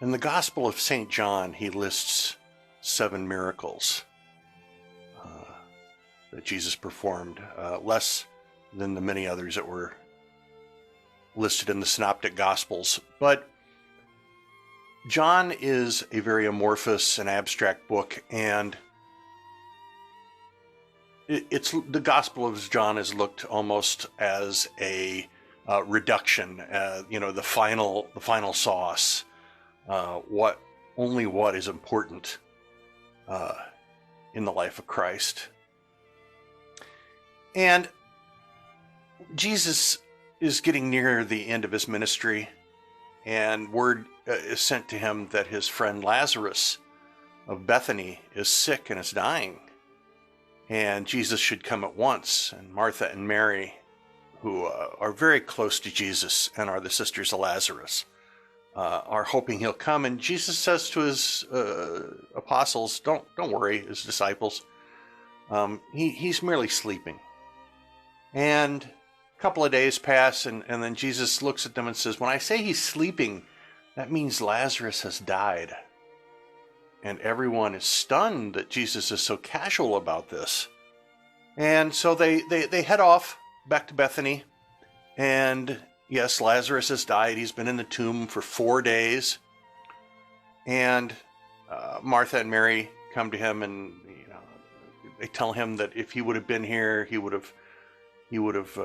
In the Gospel of St. John, he lists 7 miracles that Jesus performed, less than the many others that were listed in the Synoptic Gospels. But John is a very amorphous and abstract book, and it's the Gospel of John is looked almost as a reduction, the final sauce. What is important in the life of Christ. And Jesus is getting near the end of his ministry, and word is sent to him that his friend Lazarus of Bethany is sick and is dying, and Jesus should come at once. And Martha and Mary, who are very close to Jesus and are the sisters of Lazarus, are hoping he'll come. And Jesus says to his apostles, don't worry, his disciples, he's merely sleeping. And a couple of days pass, and then Jesus looks at them and says, when I say he's sleeping, that means Lazarus has died. And everyone is stunned that Jesus is so casual about this. And so they head off back to Bethany. And yes, Lazarus has died. He's been in the tomb for 4 days. And Martha and Mary come to him, and they tell him that if he would have been here, he would have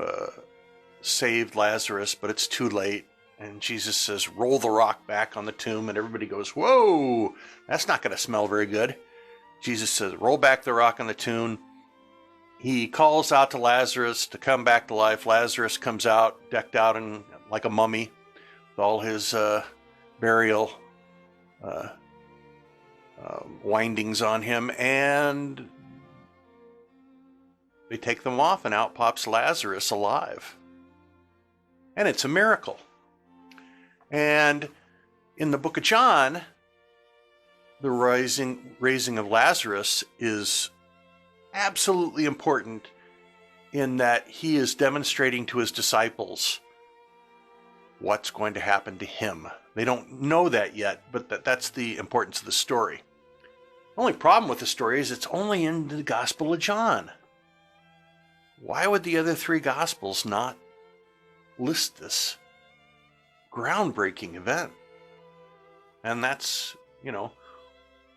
saved Lazarus, but it's too late. And Jesus says, roll the rock back on the tomb, and everybody goes, whoa, that's not going to smell very good. Jesus says, roll back the rock on the tomb. He calls out to Lazarus to come back to life. Lazarus comes out, decked out in like a mummy, with all his burial windings on him, and they take them off, and out pops Lazarus alive. And it's a miracle. And in the book of John, the raising of Lazarus is absolutely important in that he is demonstrating to his disciples what's going to happen to him. They don't know that yet, but that's the importance of the story. The only problem with the story is it's only in the Gospel of John. Why would the other 3 Gospels not list this groundbreaking event? And that's,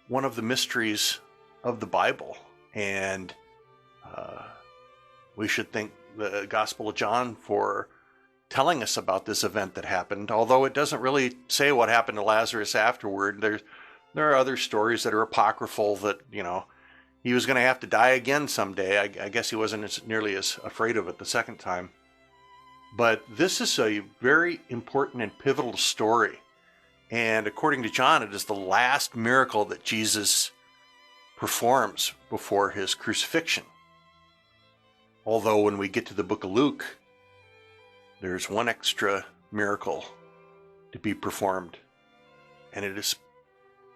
one of the mysteries of the Bible. And we should thank the Gospel of John for telling us about this event that happened, although it doesn't really say what happened to Lazarus afterward. There are other stories that are apocryphal that, he was going to have to die again someday. I guess he wasn't nearly as afraid of it the second time. But this is a very important and pivotal story. And according to John, it is the last miracle that Jesus performs before his crucifixion. Although when we get to the book of Luke, there's one extra miracle to be performed. And it is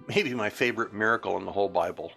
maybe my favorite miracle in the whole Bible.